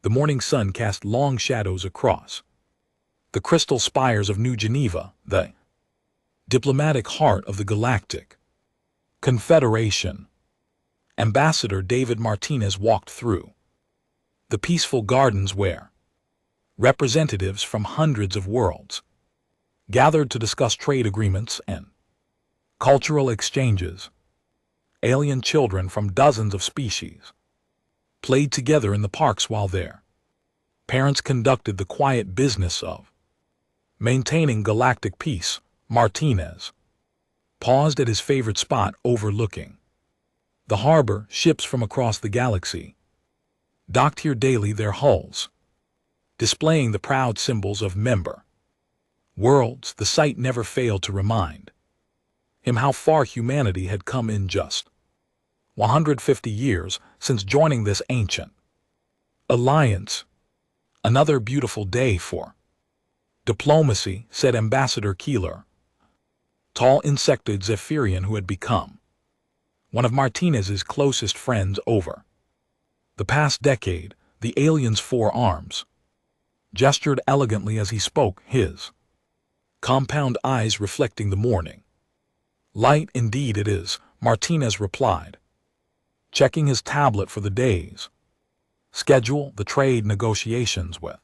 The morning sun cast long shadows across the crystal spires of New Geneva, the diplomatic heart of the Galactic Confederation. Ambassador David Martinez walked through the peaceful gardens where representatives from hundreds of worlds gathered to discuss trade agreements and cultural exchanges. Alien children from dozens of species played together in the parks while their parents conducted the quiet business of maintaining galactic peace. Martinez paused at his favorite spot overlooking the harbor. Ships from across the galaxy docked here daily, their hulls displaying the proud symbols of member worlds. The sight never failed to remind him how far humanity had come in just 150 years since joining this ancient alliance. Another beautiful day for diplomacy, said Ambassador Keeler, tall insectoid Zephyrian who had become one of Martinez's closest friends over the past decade. The alien's forearms gestured elegantly as he spoke, his compound eyes reflecting the morning light. Indeed it is, Martinez replied, checking his tablet for the day's schedule. The trade negotiations with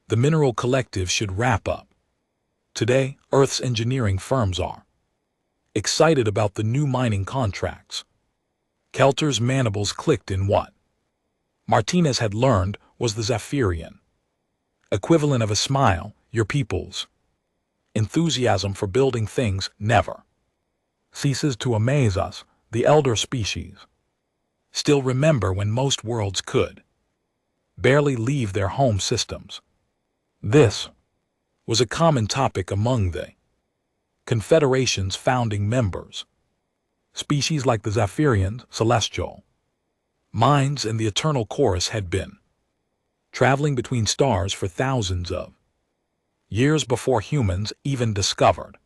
the mineral collective should wrap up today. Earth's engineering firms are excited about the new mining contracts. Kelter's mandibles clicked in what Martinez had learned was the Zephyrian equivalent of a smile. Your people's enthusiasm for building things never ceases to amaze us. The elder species still remember when most worlds could barely leave their home systems. This was a common topic among the Confederation's founding members. Species like the Zephyrians, celestial minds, and the eternal chorus had been traveling between stars for thousands of years before humans even discovered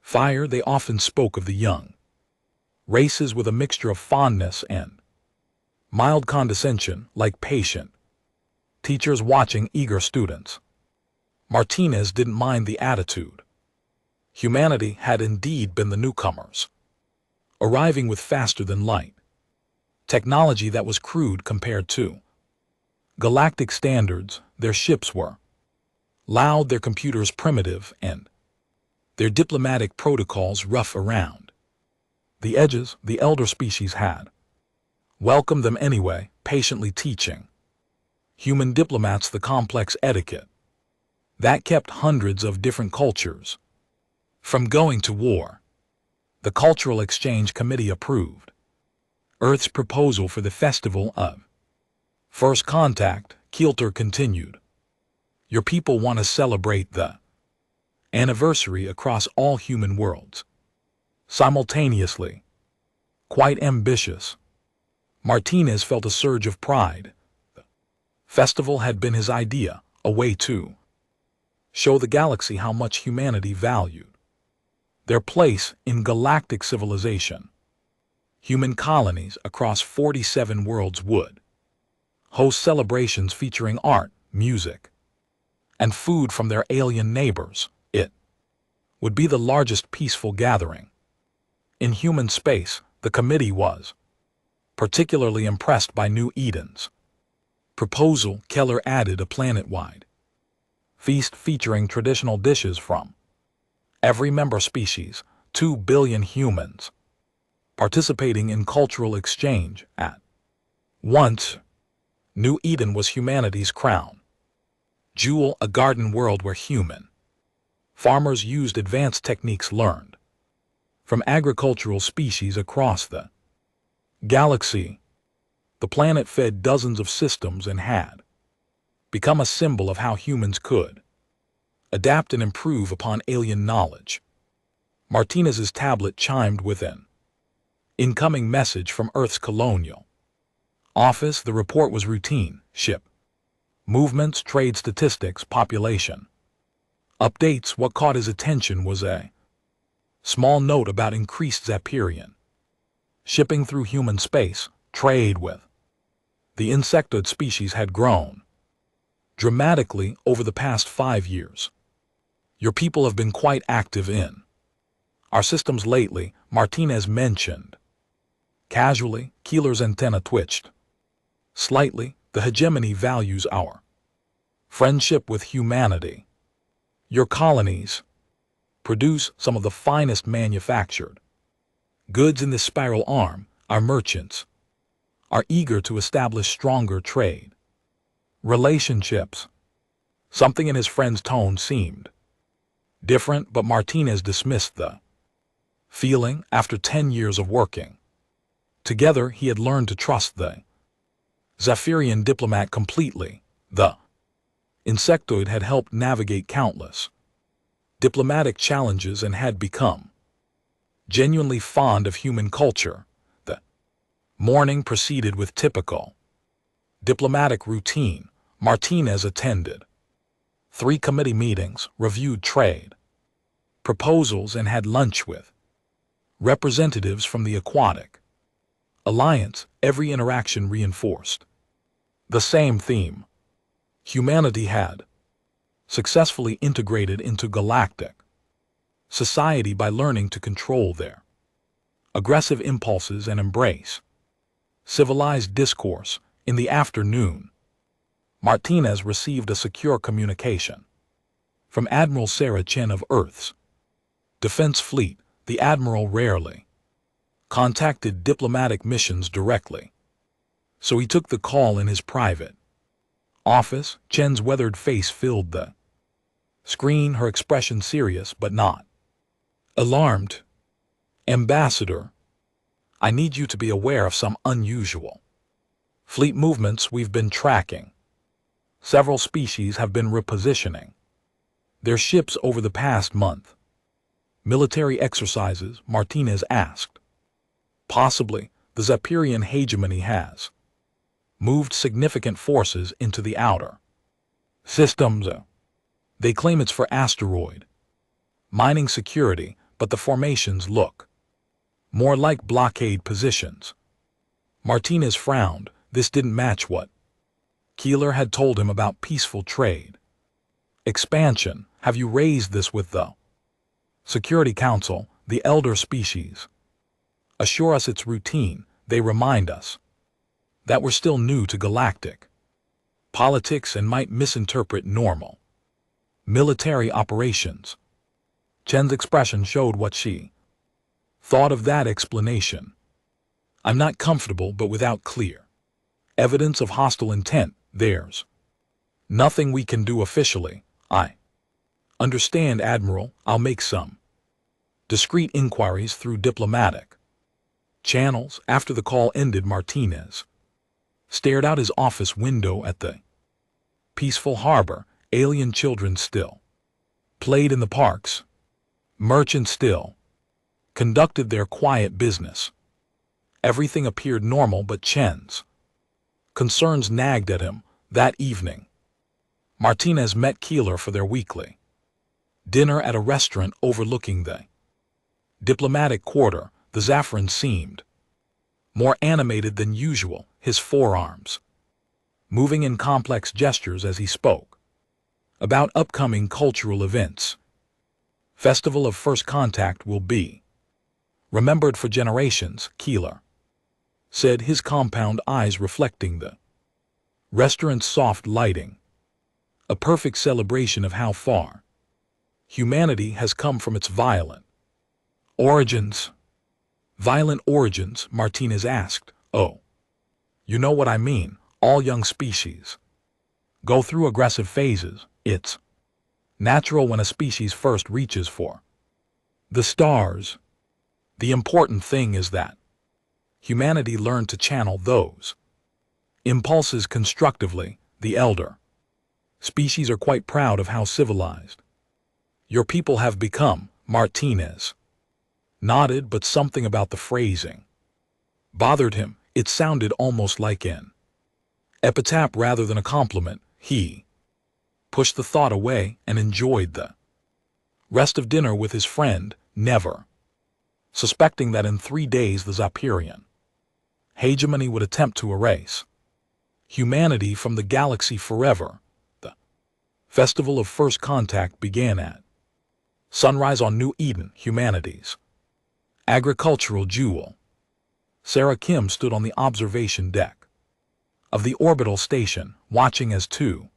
fire. They often spoke of the young races with a mixture of fondness and mild condescension, like patient teachers watching eager students. Martinez didn't mind the attitude. Humanity had indeed been the newcomers, arriving with faster-than-light technology that was crude compared to galactic standards. Their ships were loud, their computers primitive, and their diplomatic protocols rough around the edges. The elder species had welcomed them anyway, patiently teaching human diplomats the complex etiquette that kept hundreds of different cultures from going to war. The Cultural Exchange Committee approved Earth's proposal for the Festival of First Contact. Keelter continued, your people want to celebrate the anniversary across all human worlds simultaneously. Quite ambitious. Martinez felt a surge of pride. The festival had been his idea, a way to show the galaxy how much humanity valued their place in galactic civilization. Human colonies across 47 worlds would host celebrations featuring art, music, and food from their alien neighbors. It would be the largest peaceful gathering in human space. The committee was particularly impressed by New Eden's proposal. Keller added a planet-wide feast featuring traditional dishes from every member species, 2 billion humans participating in cultural exchange at once. New Eden was humanity's crown jewel, a garden world where human farmers used advanced techniques learned from agricultural species across the galaxy. The planet fed dozens of systems and had become a symbol of how humans could adapt and improve upon alien knowledge. Martinez's tablet chimed with an incoming message from Earth's colonial office. The report was routine: ship movements, trade statistics, population updates. What caught his attention was a small note about increased Zephyrian shipping through human space, trade with The insectoid species had grown dramatically over the past 5 years. Your people have been quite active in our systems lately, Martinez mentioned. Casually, Keeler's antenna twitched. Slightly, the hegemony values our friendship with humanity. Your colonies produce some of the finest manufactured goods in this spiral arm. Our merchants are eager to establish stronger trade relationships. Something in his friend's tone seemed different, but Martinez dismissed the feeling. After 10 years of working together, he had learned to trust the Zephyrian diplomat completely. The insectoid had helped navigate countless diplomatic challenges and had become genuinely fond of human culture. The morning proceeded with typical diplomatic routine. Martinez attended 3 committee meetings, reviewed trade proposals, and had lunch with representatives from the Aquatic Alliance. Every interaction reinforced the same theme. Humanity had successfully integrated into galactic society by learning to control their aggressive impulses and embrace civilized discourse. In the afternoon, Martinez received a secure communication from Admiral Sarah Chen of Earth's Defense Fleet. The Admiral rarely contacted diplomatic missions directly, so he took the call in his private office. Chen's weathered face filled the screen, her expression serious but not alarmed. "Ambassador, I need you to be aware of some unusual fleet movements we've been tracking. Several species have been repositioning their ships over the past month." "Military exercises?" Martinez asked. "Possibly. The Zephyrian hegemony has moved significant forces into the outer systems. They claim it's for asteroid mining security, but the formations look more like blockade positions." Martinez frowned. This didn't match what Keeler had told him about peaceful trade expansion. "Have you raised this with the Security Council?" "The elder species assure us it's routine. They remind us that we're still new to galactic politics and might misinterpret normal military operations." Chen's expression showed what she thought of that explanation. "I'm not comfortable, but without clear evidence of hostile intent, there's nothing we can do officially." "I understand, Admiral. I'll make some discreet inquiries through diplomatic channels." After the call ended, Martinez stared out his office window at the peaceful harbor. Alien children still played in the parks. Merchants still conducted their quiet business. Everything appeared normal, but Chen's concerns nagged at him. That evening, Martinez met Keeler for their weekly dinner at a restaurant overlooking the diplomatic quarter. The Zephyrian seemed more animated than usual, his forearms moving in complex gestures as he spoke about upcoming cultural events. "Festival of First Contact will be remembered for generations," Keeler said, his compound eyes reflecting the restaurant's soft lighting. "A perfect celebration of how far humanity has come from its violent origins." "Violent origins?" Martinez asked. "Oh, you know what I mean. All young species go through aggressive phases. It's natural when a species first reaches for the stars. The important thing is that humanity learned to channel those impulses constructively. The elder species are quite proud of how civilized your people have become." Martinez nodded, but something about the phrasing bothered him. It sounded almost like an epitaph rather than a compliment. He pushed the thought away and enjoyed the rest of dinner with his friend, never suspecting that in 3 days the Zephyrian hegemony would attempt to erase humanity from the galaxy forever. The Festival of First Contact began at sunrise on New Eden, humanity's agricultural jewel. Sarah Kim stood on the observation deck of the orbital station, watching as 2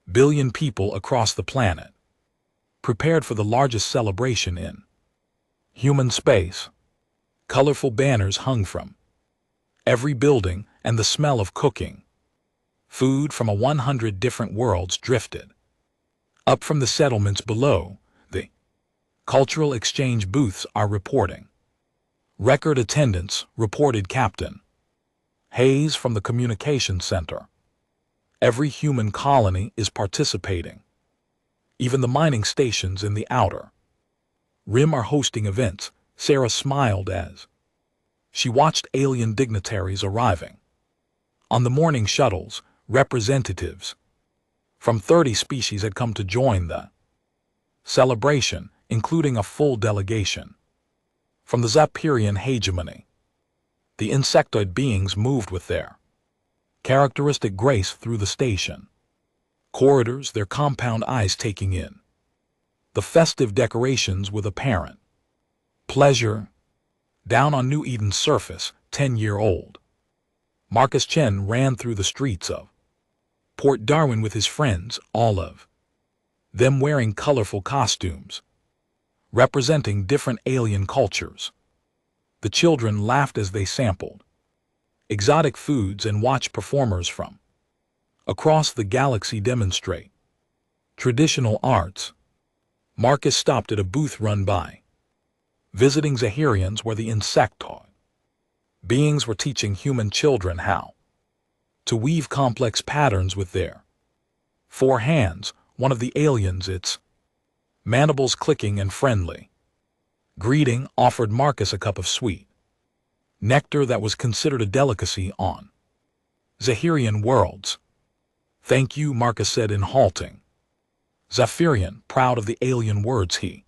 billion people across the planet prepared for the largest celebration in human space. Colorful banners hung from every building, and the smell of cooking food from 100 different worlds drifted up from the settlements below. The cultural exchange booths are reporting record attendance, reported Captain Hayes from the communications center. Every human colony is participating. Even the mining stations in the outer rim are hosting events. Sarah smiled as she watched alien dignitaries arriving. On the morning shuttles, representatives from 30 species had come to join the celebration, including a full delegation from the Zapirian hegemony. The insectoid beings moved with their characteristic grace through the station corridors, their compound eyes taking in the festive decorations with apparent pleasure. Down on New Eden's surface, 10-year-old Marcus Chen ran through the streets of Port Darwin with his friends, all of them wearing colorful costumes representing different alien cultures. The children laughed as they sampled exotic foods and watched performers from across the galaxy demonstrate traditional arts. Marcus stopped at a booth run by visiting Zahirians where the insectoid beings were teaching human children how to weave complex patterns with their 4 hands. One of the aliens, its mandibles clicking and friendly greeting, offered Marcus a cup of sweet nectar that was considered a delicacy on Zahirian worlds. "Thank you," Marcus said in halting Zafirian, proud of the alien words he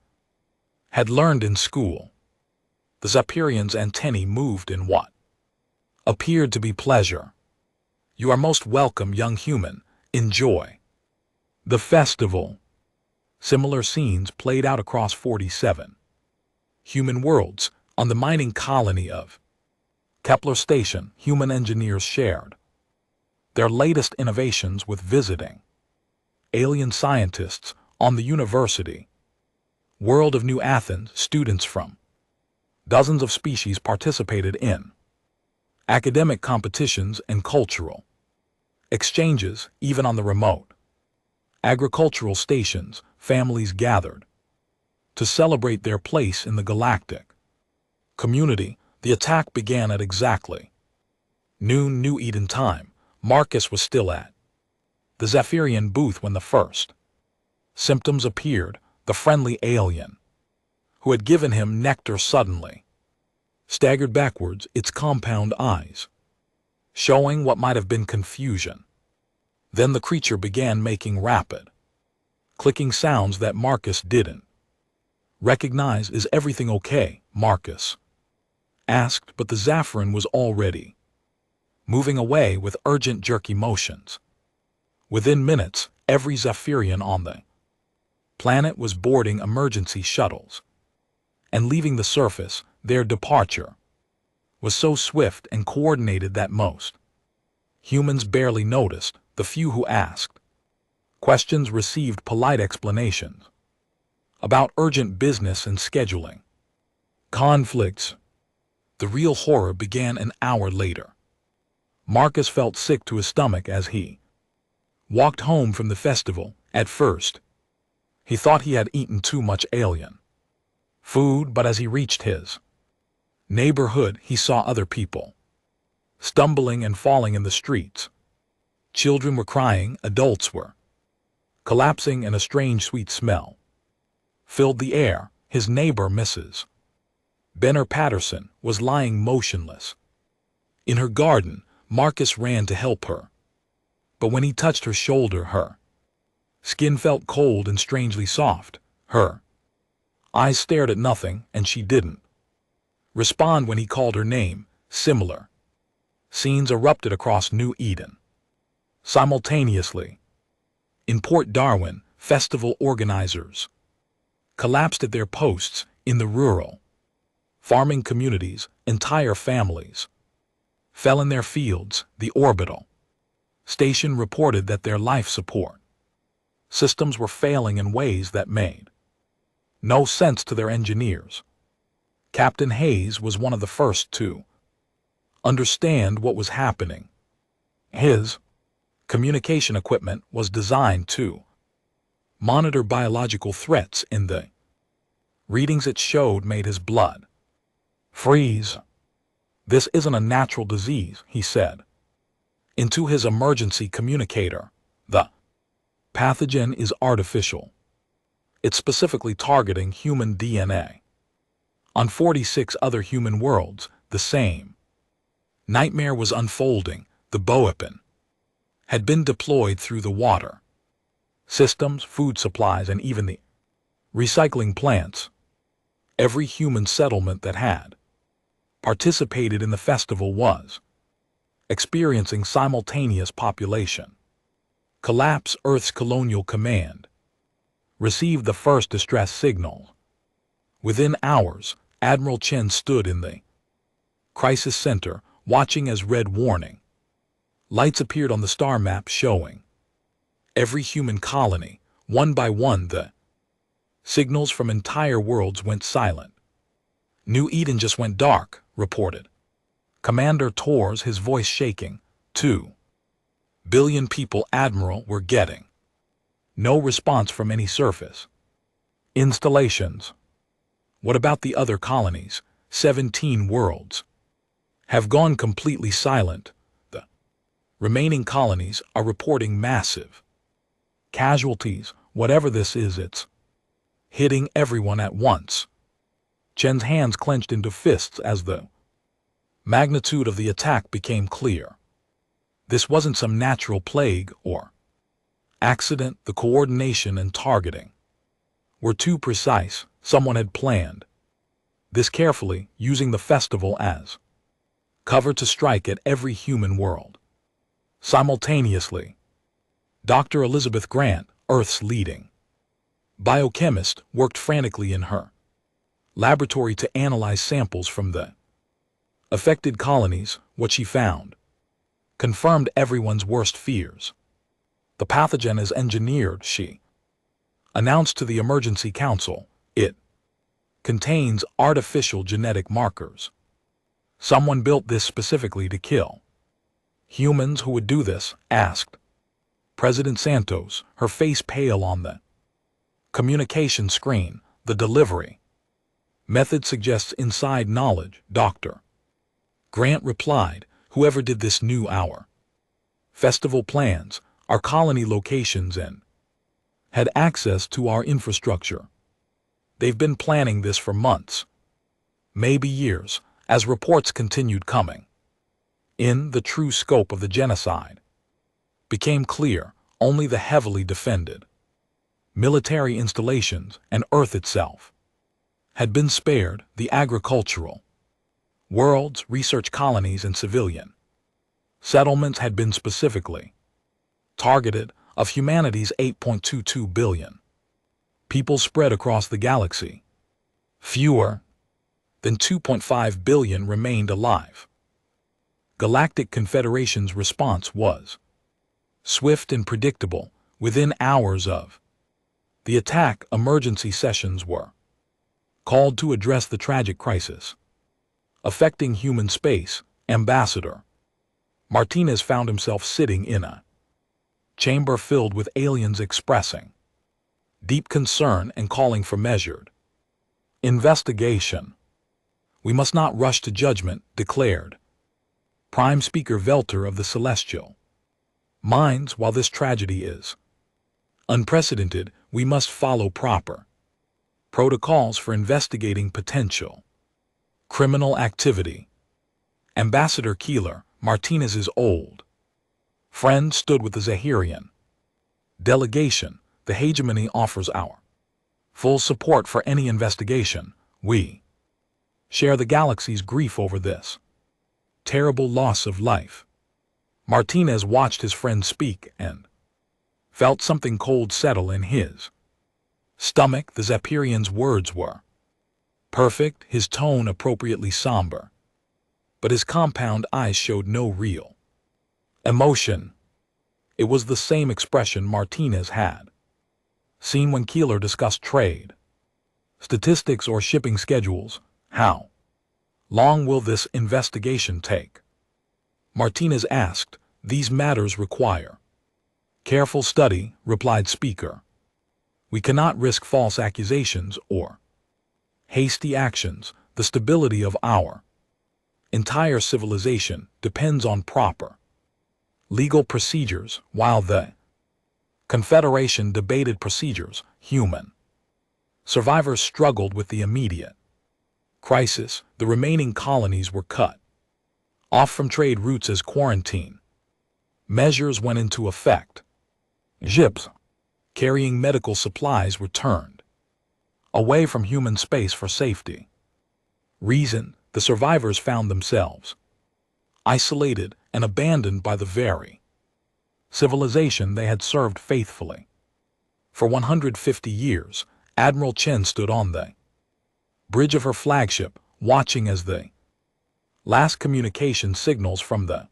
had learned in school. The Zapirian's antennae moved in what appeared to be pleasure. "You are most welcome, young human. Enjoy the festival." Similar scenes played out across 47 human worlds. On the mining colony of Kepler Station, human engineers shared their latest innovations with visiting alien scientists. On the university world of New Athens, students from dozens of species participated in academic competitions and cultural exchanges. Even on the remote agricultural stations, families gathered to celebrate their place in the galactic community. The attack began at exactly noon New Eden time. Marcus was still at the Zafirian booth when the first symptoms appeared. The friendly alien who had given him nectar suddenly staggered backwards, its compound eyes showing what might have been confusion. Then the creature began making rapid clicking sounds that Marcus didn't recognize. "Is everything okay?" Marcus asked, but the Zaffirin was already moving away with urgent jerky motions. Within minutes, every Zafirian on the planet was boarding emergency shuttles and leaving the surface. Their departure was so swift and coordinated that most humans barely noticed. The few who asked questions received polite explanations about urgent business and scheduling conflicts. The real horror began an hour later. Marcus felt sick to his stomach as he walked home from the festival. At first, he thought he had eaten too much alien food, but as he reached his neighborhood, he saw other people stumbling and falling in the streets. Children were crying, adults were collapsing, and a strange sweet smell filled the air. His neighbor, Mrs. Benner Patterson, was lying motionless in her garden. Marcus ran to help her, but when he touched her shoulder, her skin felt cold and strangely soft. Her eyes stared at nothing, and she didn't respond when he called her name. Similar scenes erupted across New Eden. Simultaneously, in Port Darwin, festival organizers collapsed at their posts in the rural farming communities. Entire families fell in their fields. The orbital station reported that their life support systems were failing in ways that made no sense to their engineers. Captain Hayes was one of the first to understand what was happening. His communication equipment was designed to monitor biological threats, and the readings it showed made his blood freeze. "This isn't a natural disease," he said into his emergency communicator. "The pathogen is artificial. It's specifically targeting human DNA." On 46 other human worlds, the same nightmare was unfolding. The Boepin had been deployed through the water systems, food supplies, and even the recycling plants. Every human settlement that had participated in the festival was experiencing simultaneous population collapse. Earth's Colonial Command received the first distress signal. Within hours, Admiral Chen stood in the crisis center, watching as red warning lights appeared on the star map showing every human colony. One by one, the signals from entire worlds went silent. "New Eden just went dark," reported Commander Torres, his voice shaking. 2 billion people, Admiral, were getting no response from any surface installations. "What about the other colonies?" 17 worlds have gone completely silent. The remaining colonies are reporting massive casualties. Whatever this is, it's hitting everyone at once. Chen's hands clenched into fists as the magnitude of the attack became clear. This wasn't some natural plague or accident. The coordination and targeting were too precise. Someone had planned this carefully, using the festival as cover to strike at every human world. Simultaneously, Dr. Elizabeth Grant, Earth's leading biochemist, worked frantically in her laboratory to analyze samples from the affected colonies. What she found confirmed everyone's worst fears. "The pathogen is engineered," she announced to the Emergency Council. "It contains artificial genetic markers. Someone built this specifically to kill humans." "Who would do this?" asked President Santos, her face pale on the communication screen. "The delivery method suggests inside knowledge," Dr. Grant replied. "Whoever did this knew our festival plans, our colony locations, and had access to our infrastructure. They've been planning this for months, maybe years." As reports continued coming in, the true scope of the genocide became clear. Only the heavily defended military installations and Earth itself had been spared. The agricultural worlds, research colonies, and civilian settlements had been specifically targeted. Of humanity's 8.22 billion people spread across the galaxy, fewer than 2.5 billion remained alive. Galactic Confederation's response was swift and predictable. Within hours of the attack, emergency sessions were called to address the tragic crisis affecting human space. Ambassador Martinez found himself sitting in a chamber filled with aliens expressing deep concern and calling for measured investigation. "We must not rush to judgment," declared Prime Speaker Velter of the Celestial Minds. "While this tragedy is unprecedented, we must follow proper protocols for investigating potential criminal activity." Ambassador Keeler, Martinez's old friend, stood with the Zahirian delegation. "The hegemony offers our full support for any investigation. We share the galaxy's grief over this terrible loss of life." Martinez watched his friend speak and felt something cold settle in his stomach. The Zephyrian's words were perfect, his tone appropriately somber, but his compound eyes showed no real emotion. It was the same expression Martinez had seen when Keeler discussed trade, statistics, or shipping schedules. How long will this investigation take? Martinez asked. These matters require careful study, replied Speaker. We cannot risk false accusations or hasty actions. The stability of our entire civilization depends on proper legal procedures. While the Confederation debated procedures, human survivors struggled with the immediate crisis. The remaining colonies were cut off from trade routes as quarantine measures went into effect. Ships carrying medical supplies were turned away from human space for safety reason. The survivors found themselves isolated and abandoned by the very civilization they had served faithfully. For 150 years, Admiral Chen stood on the bridge of her flagship, watching as the last communication signals from the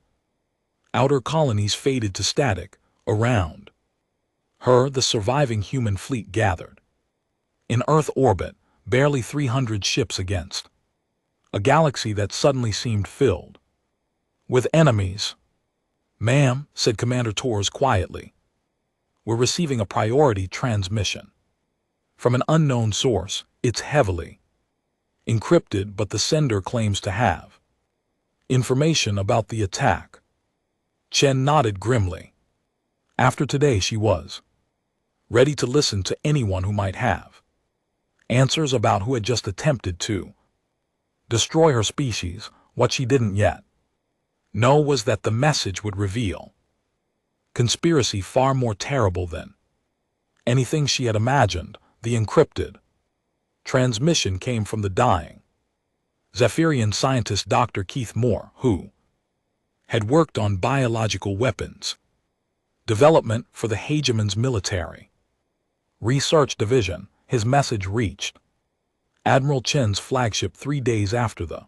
outer colonies faded to static. Around her, the surviving human fleet gathered in Earth orbit, barely 300 ships against a galaxy that suddenly seemed filled with enemies. Ma'am, said Commander Torres quietly, we're receiving a priority transmission from an unknown source. It's heavily encrypted, but the sender claims to have information about the attack. Chen nodded grimly. After today, she was ready to listen to anyone who might have answers about who had just attempted to destroy her species. What she didn't yet know was that the message would reveal conspiracy far more terrible than anything she had imagined. The encrypted transmission came from the dying Zephyrian scientist Dr. Keith Moore, who had worked on biological weapons development for the hegemon's military research division. His message reached Admiral Chen's flagship 3 days after the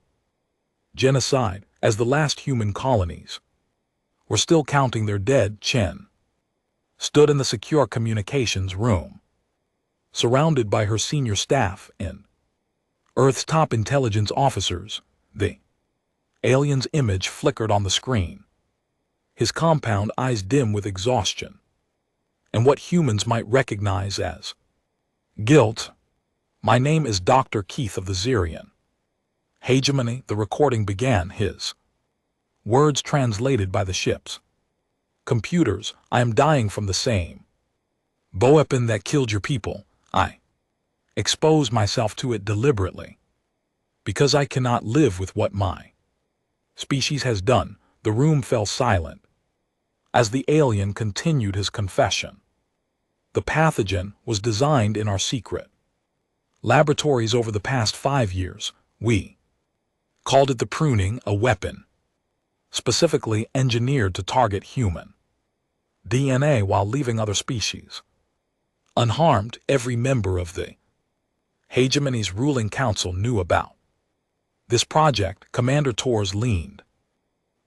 genocide. As the last human colonies were still counting their dead, Chen stood in the secure communications room, surrounded by her senior staff and Earth's top intelligence officers. The alien's image flickered on the screen, his compound eyes dim with exhaustion and what humans might recognize as guilt. My name is Dr. Keith of the Zirian Hegemony. The recording began, his words translated by the ship's computers. I am dying from the same bioweapon that killed your people. I exposed myself to it deliberately because I cannot live with what my species has done. The room fell silent as the alien continued his confession. The pathogen was designed in our secret laboratories over the past 5 years. We called it the pruning, a weapon specifically engineered to target human DNA while leaving other species unharmed. Every member of the hegemony's ruling council knew about this project. Commander Torres leaned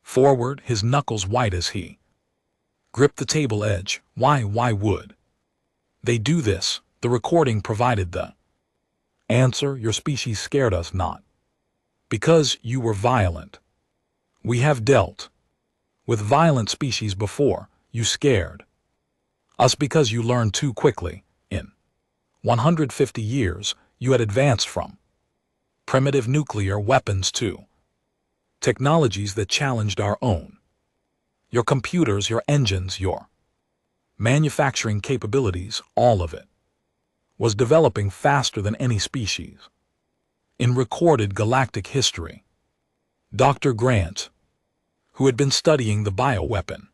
forward, his knuckles white as he gripped the table edge. Why would they do this? The recording provided the answer. Your species scared us, not because you were violent. We have dealt with violent species before. You scared us because you learned too quickly. In 150 years, you had advanced from primitive nuclear weapons to technologies that challenged our own. Your computers, your engines, your manufacturing capabilities, all of it was developing faster than any species in recorded galactic history. Dr. Grant, who had been studying the bioweapon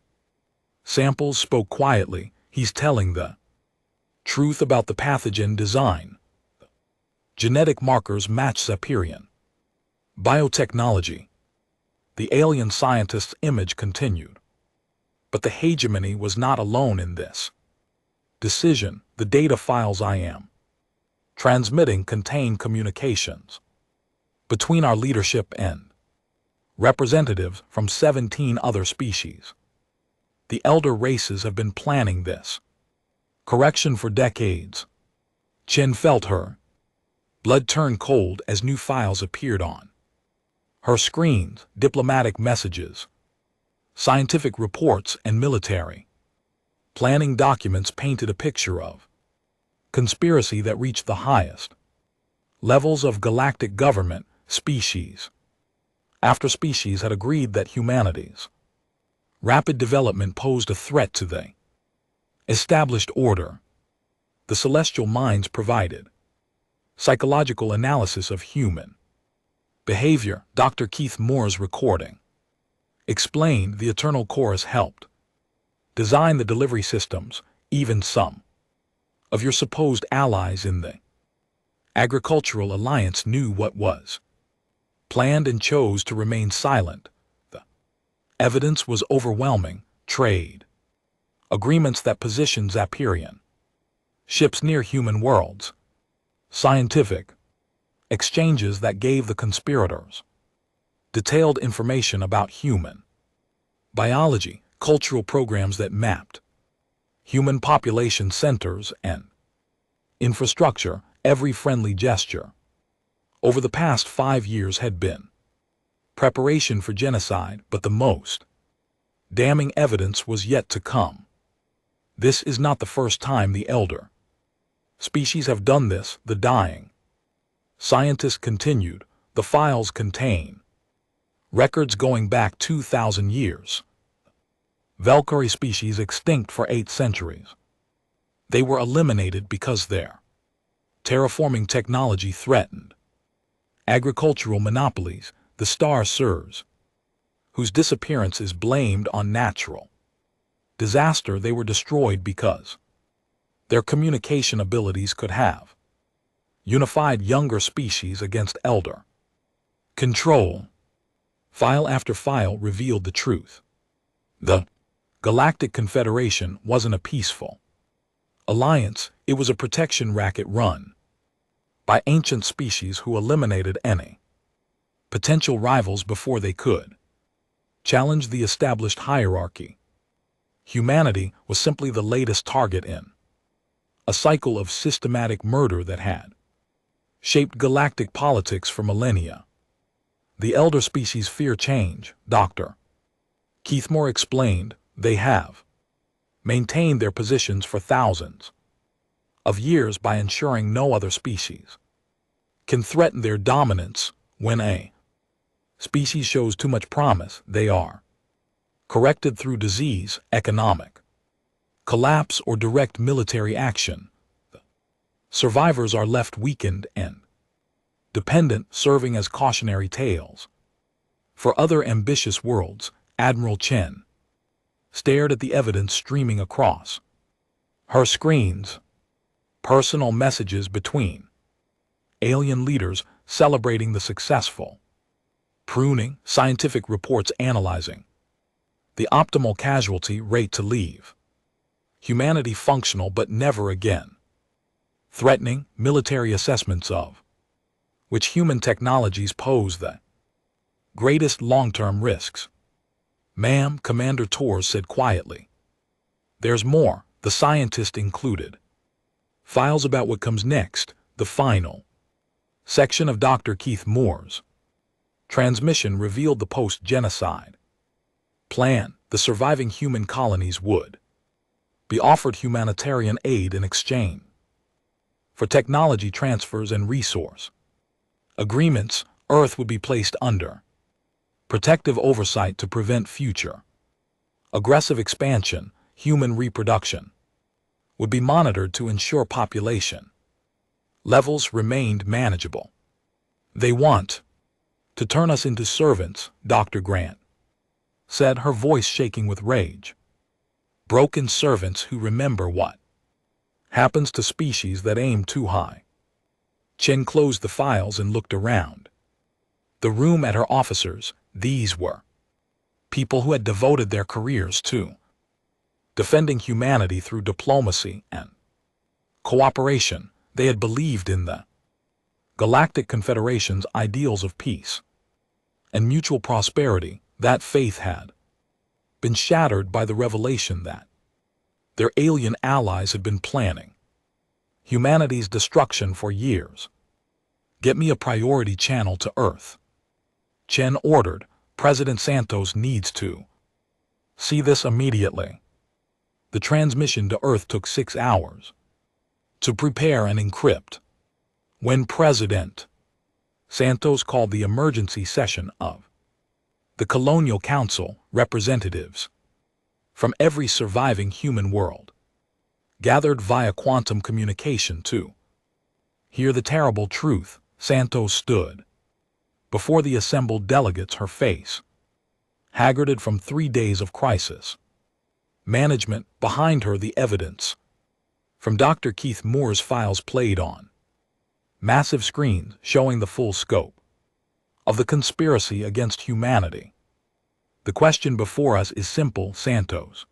samples, spoke quietly. He's telling the truth about the pathogen design. Genetic markers match Zephyrian biotechnology. The alien scientist's image continued But the hegemony was not alone in this. Decision, the data files I am transmitting contain communications between our leadership and representatives from 17 other species. The elder races have been planning this correction for decades. Chen felt her blood turn cold as new files appeared on her screens, diplomatic messages, scientific reports, and military planning documents painted a picture of conspiracy that reached the highest levels of galactic government. Species after species had agreed that humanity's rapid development posed a threat to the established order. The celestial minds provided psychological analysis of human behavior. Dr. Keith Moore's recording explained the eternal chorus helped design the delivery systems. Even some of your supposed allies in the agricultural alliance knew what was planned and chose to remain silent. The evidence was overwhelming. Trade agreements that positioned Zapirian ships near human worlds, scientific exchanges that gave the conspirators detailed information about human biology, cultural programs that mapped human population centers and infrastructure. Every friendly gesture over the past 5 years had been preparation for genocide, but the most damning evidence was yet to come. This is not the first time the elder species have done this. The dying scientists continued. The files contain records going back 2,000 years. Valkyrie species extinct for 8 centuries. They were eliminated because their terraforming technology threatened agricultural monopolies. The star Sirs, whose disappearance is blamed on natural disaster, they were destroyed because their communication abilities could have unified younger species against elder control. File after file revealed the truth. The Galactic Confederation wasn't a peaceful alliance, it was a protection racket run by ancient species who eliminated any potential rivals before they could challenge the established hierarchy. Humanity was simply the latest target in a cycle of systematic murder that had shaped galactic politics for millennia. The elder species fear change. Dr. Keith Moore explained. They have maintained their positions for thousands of years by ensuring no other species can threaten their dominance. When a species shows too much promise, they are corrected through disease, economic collapse, or direct military action. The survivors are left weakened and dependent, serving as cautionary tales for other ambitious worlds. Admiral Chen stared at the evidence streaming across her screens. Personal messages between alien leaders celebrating the successful pruning, scientific reports analyzing the optimal casualty rate to leave humanity functional but never again threatening, military assessments of which human technologies pose the greatest long-term risks. Ma'am, Commander Torres said quietly. There's more, the scientist included files about what comes next. The final section of Dr. Keith Moore's transmission revealed the post-genocide plan. The surviving human colonies would be offered humanitarian aid in exchange for technology transfers and resource agreements. Earth would be placed under protective oversight to prevent future aggressive expansion. Human reproduction would be monitored to ensure population levels remained manageable. They want to turn us into servants, Dr. Grant said, her voice shaking with rage. Broken servants who remember what happens to species that aim too high. Chen closed the files and looked around the room at her officers. These were people who had devoted their careers to defending humanity through diplomacy and cooperation. They had believed in the Galactic Confederation's ideals of peace and mutual prosperity. That faith had been shattered by the revelation that their alien allies had been planning humanity's destruction for years. Get me a priority channel to Earth, Chen ordered. President Santos needs to see this immediately. The transmission to Earth took 6 hours to prepare and encrypt. When President Santos called the emergency session of the Colonial Council, representatives from every surviving human world gathered via quantum communication to hear the terrible truth. Santos stood before the assembled delegates, her face haggarded from 3 days of crisis management. Behind her, the evidence from Dr. Keith Moore's files played on massive screens, showing the full scope of the conspiracy against humanity. The question before us is simple, Santos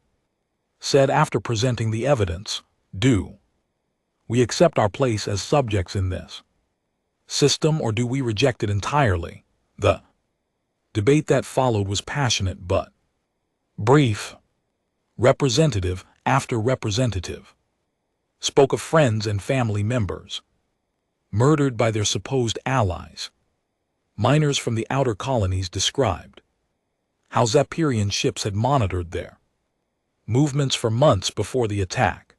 said after presenting the evidence. Do we accept our place as subjects in this system, or do we reject it entirely? The debate that followed was passionate but brief. Representative after representative spoke of friends and family members murdered by their supposed allies. Miners from the outer colonies described how Zephyrian ships had monitored their movements for months before the attack.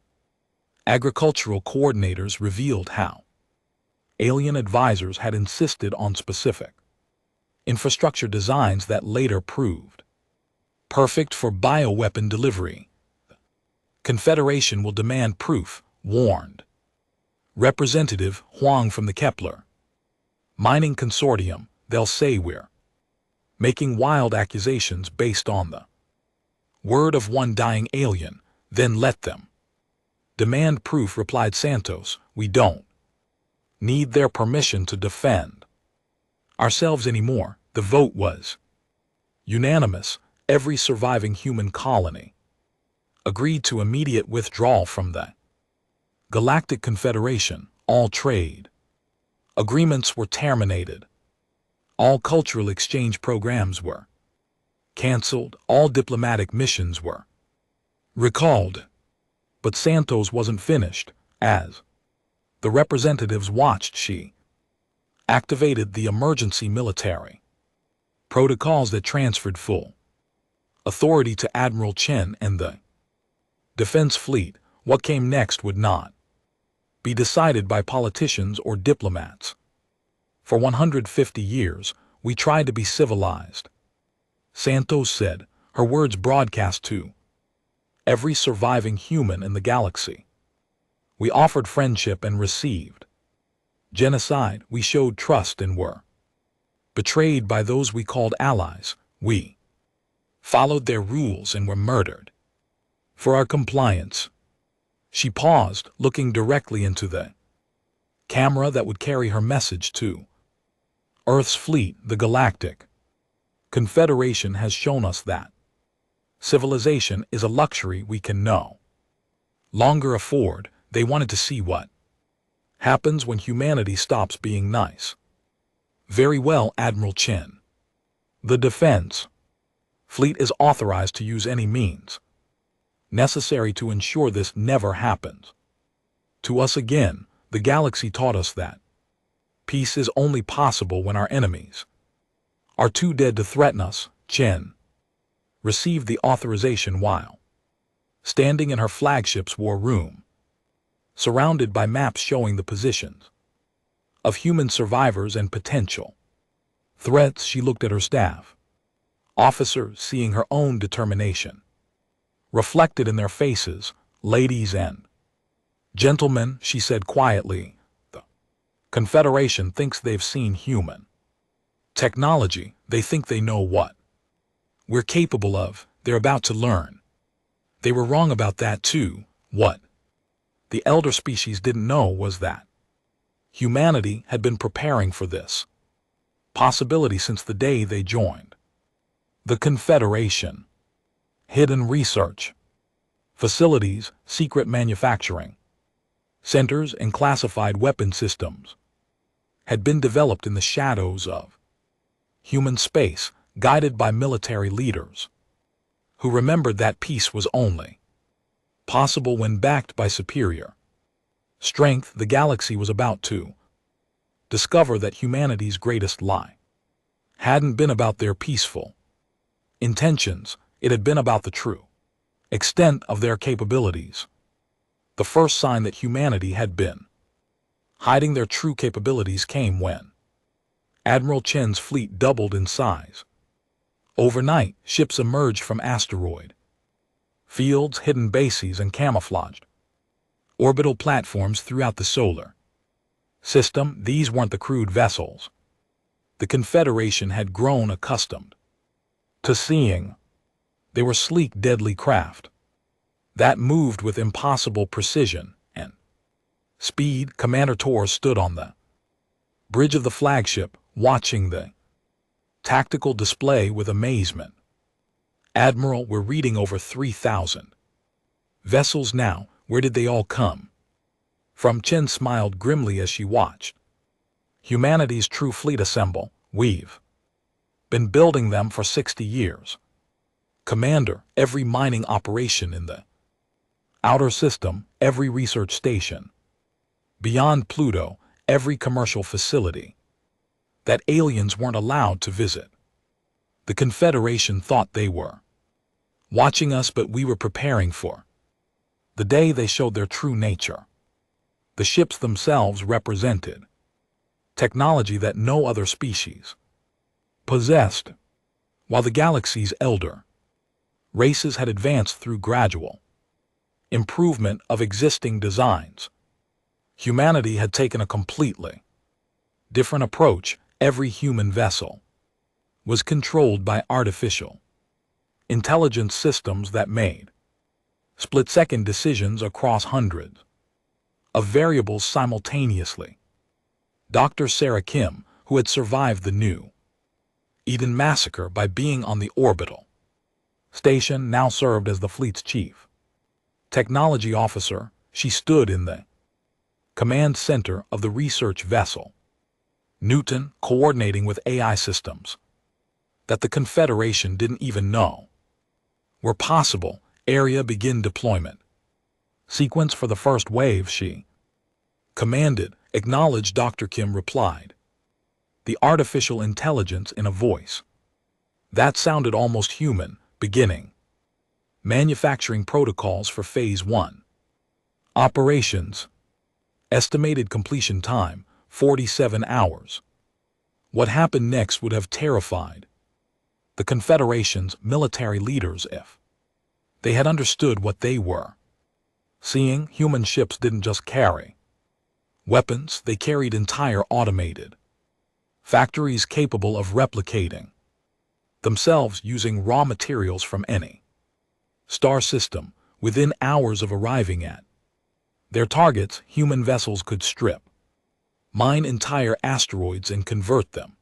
Agricultural coordinators revealed how alien advisors had insisted on specific infrastructure designs that later proved perfect for bioweapon delivery. The Confederation will demand proof, warned Representative Huang from the Kepler Mining Consortium. They'll say we're making wild accusations based on the word of one dying alien. Then let them demand proof, replied Santos. We don't need their permission to defend ourselves anymore. The vote was unanimous. Every surviving human colony agreed to immediate withdrawal from the Galactic Confederation. All trade agreements were terminated. All cultural exchange programs were canceled. All diplomatic missions were recalled. But Santos wasn't finished. As the representatives watched, she activated the emergency military protocols that transferred full authority to Admiral Chen and the Defense Fleet. What came next would not be decided by politicians or diplomats. For 150 years, we tried to be civilized, Santos said, her words broadcast to every surviving human in the galaxy. We offered friendship and received genocide. We showed trust and were betrayed by those we called allies. We followed their rules and were murdered for our compliance. She paused, looking directly into the camera that would carry her message to Earth's fleet. The Galactic Confederation has shown us that civilization is a luxury we can no longer afford. They wanted to see what happens when humanity stops being nice. Very well, Admiral Chen. The Defense Fleet is authorized to use any means necessary to ensure this never happens to us again. The galaxy taught us that peace is only possible when our enemies are too dead to threaten us. Chen received the authorization while standing in her flagship's war room, surrounded by maps showing the positions of human survivors and potential threats. She looked at her staff officers, seeing her own determination reflected in their faces. Ladies and gentlemen, she said quietly, the Confederation thinks they've seen human technology. They think they know what we're capable of. They're about to learn. They were wrong about that too. What the elder species didn't know was that humanity had been preparing for this possibility since the day they joined the Confederation. Hidden research. facilities, secret manufacturing, centers, and classified weapon systems had been developed in the shadows of human space, guided by military leaders who remembered that peace was only possible when backed by superior strength. The galaxy was about to discover that humanity's greatest lie hadn't been about their peaceful intentions, it had been about the true extent of their capabilities. The first sign that humanity had been hiding their true capabilities came when Admiral Chen's fleet doubled in size. Overnight, ships emerged from asteroid fields, hidden bases, and camouflaged orbital platforms throughout the solar system. These weren't the crude vessels the Confederation had grown accustomed to seeing. They were sleek, deadly craft that moved with impossible precision and speed. Commander Tor stood on the bridge of the flagship, watching the tactical display with amazement. Admiral, we're reading over 3,000 vessels now. Where did they all come from? Chen smiled grimly as she watched humanity's true fleet assemble. We've been building them for 60 years. Commander, every mining operation in the outer system, every research station beyond Pluto, every commercial facility that aliens weren't allowed to visit. The Confederation thought they were watching us, but we were preparing for the day they showed their true nature. The ships themselves represented technology that no other species possessed. While the galaxy's elder races had advanced through gradual improvement of existing designs, humanity had taken a completely different approach. Every human vessel was controlled by artificial intelligence systems that made split-second decisions across hundreds of variables simultaneously. Dr. Sarah Kim, who had survived the New Eden massacre by being on the orbital station, now served as the fleet's chief technology officer. She stood in the command center of the research vessel Newton, coordinating with AI systems that the Confederation didn't even know were possible. Area begin deployment sequence for the first wave, she commanded. Acknowledged, Dr. Kim replied, the artificial intelligence in a voice that sounded almost human. Beginning manufacturing protocols for Phase 1 operations. Estimated completion time 47 hours. What happened next would have terrified the Confederation's military leaders if they had understood what they were seeing. Human ships didn't just carry weapons, they carried entire automated factories capable of replicating themselves using raw materials from any star system. Within hours of arriving at their targets, human vessels could strip mine entire asteroids and convert them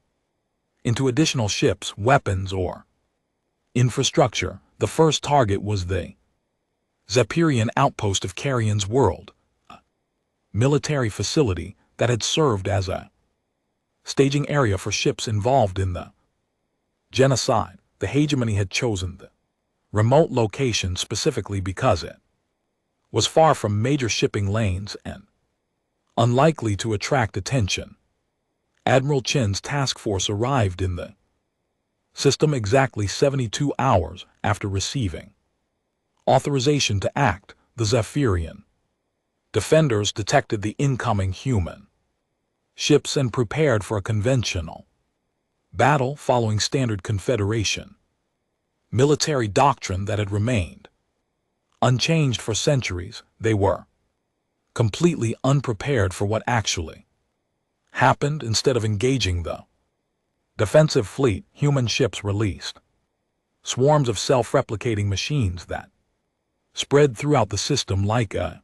into additional ships, weapons, or infrastructure. The first target was the Zephyrian outpost of Carrion's world, a military facility that had served as a staging area for ships involved in the genocide. The hegemony had chosen the remote location specifically because it was far from major shipping lanes and unlikely to attract attention. Admiral Chen's task force arrived in the system exactly 72 hours after receiving authorization to act. The Zephyrian defenders detected the incoming human ships and prepared for a conventional battle following standard Confederation military doctrine that had remained unchanged for centuries. They were completely unprepared for what actually happened. Instead of engaging the defensive fleet, human ships released swarms of self-replicating machines that spread throughout the system like a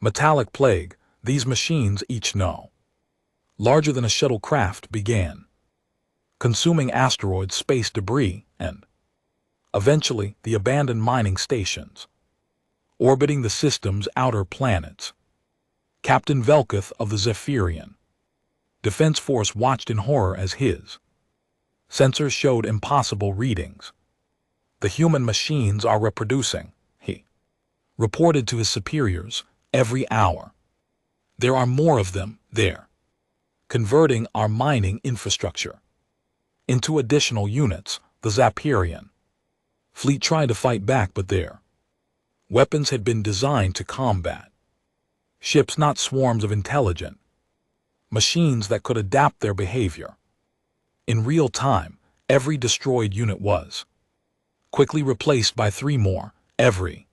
metallic plague. These machines, each no larger than a shuttlecraft, began consuming asteroids, space debris, and eventually the abandoned mining stations. orbiting the system's outer planets. Captain Velkuth of the Zephyrian Defense Force watched in horror as his sensors showed impossible readings. The human machines are reproducing, he reported to his superiors, every hour. There are more of them there, converting our mining infrastructure into additional units. The Zephyrian fleet tried to fight back, but their weapons had been designed to combat ships, not swarms of intelligent machines that could adapt their behavior. In real time, every destroyed unit was quickly replaced by 3 more. Every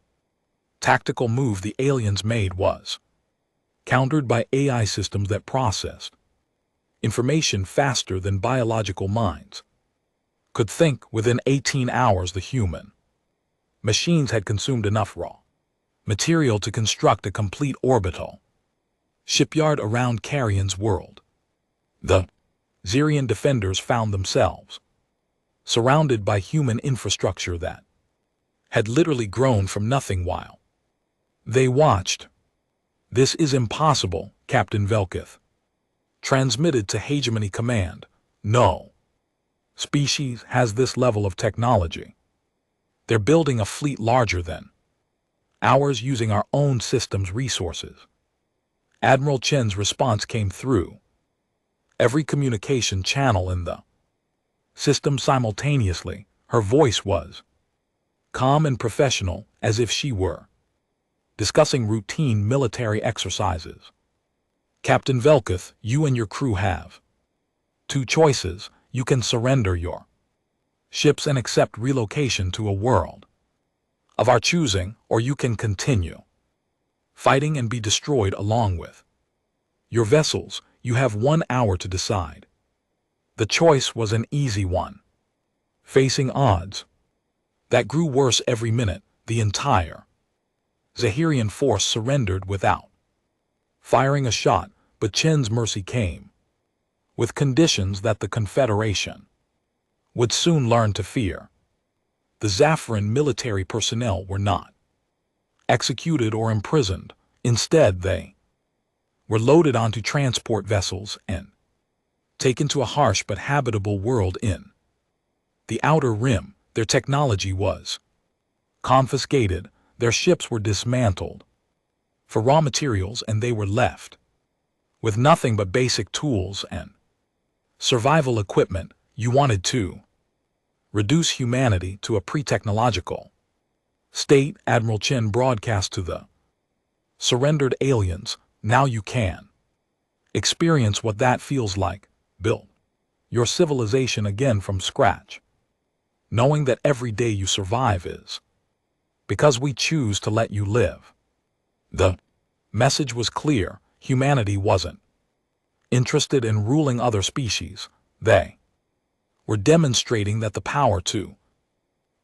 tactical move the aliens made was countered by AI systems that processed information faster than biological minds could think. Within 18 hours, the human machines had consumed enough raw material to construct a complete orbital shipyard around Carrion's world. The Zerian defenders found themselves surrounded by human infrastructure that had literally grown from nothing while they watched. "This is impossible," Captain Velkuth transmitted to Hegemony Command. "No species has this level of technology. They're building a fleet larger than ours using our own system's resources." Admiral Chen's response came through every communication channel in the system simultaneously. Her voice was calm and professional, as if she were discussing routine military exercises. "Captain Velkuth, you and your crew have 2 choices. You can surrender your ships and accept relocation to a world of our choosing, or you can continue fighting and be destroyed along with your vessels. You have 1 hour to decide." The choice was an easy one. Facing odds that grew worse every minute, the entire Zahirian force surrendered without firing a shot, but Chen's mercy came with conditions that the Confederation would soon learn to fear. The Zaffiran military personnel were not executed or imprisoned. Instead, they were loaded onto transport vessels and taken to a harsh but habitable world in the Outer Rim. Their technology was confiscated, their ships were dismantled for raw materials, and they were left with nothing but basic tools and survival equipment. You wanted to reduce humanity to a pre-technological state, Admiral Chen broadcast to the surrendered aliens. Now you can experience what that feels like. Build your civilization again from scratch, knowing that every day you survive is because we choose to let you live. The message was clear. Humanity wasn't interested in ruling other species. They were demonstrating that the power to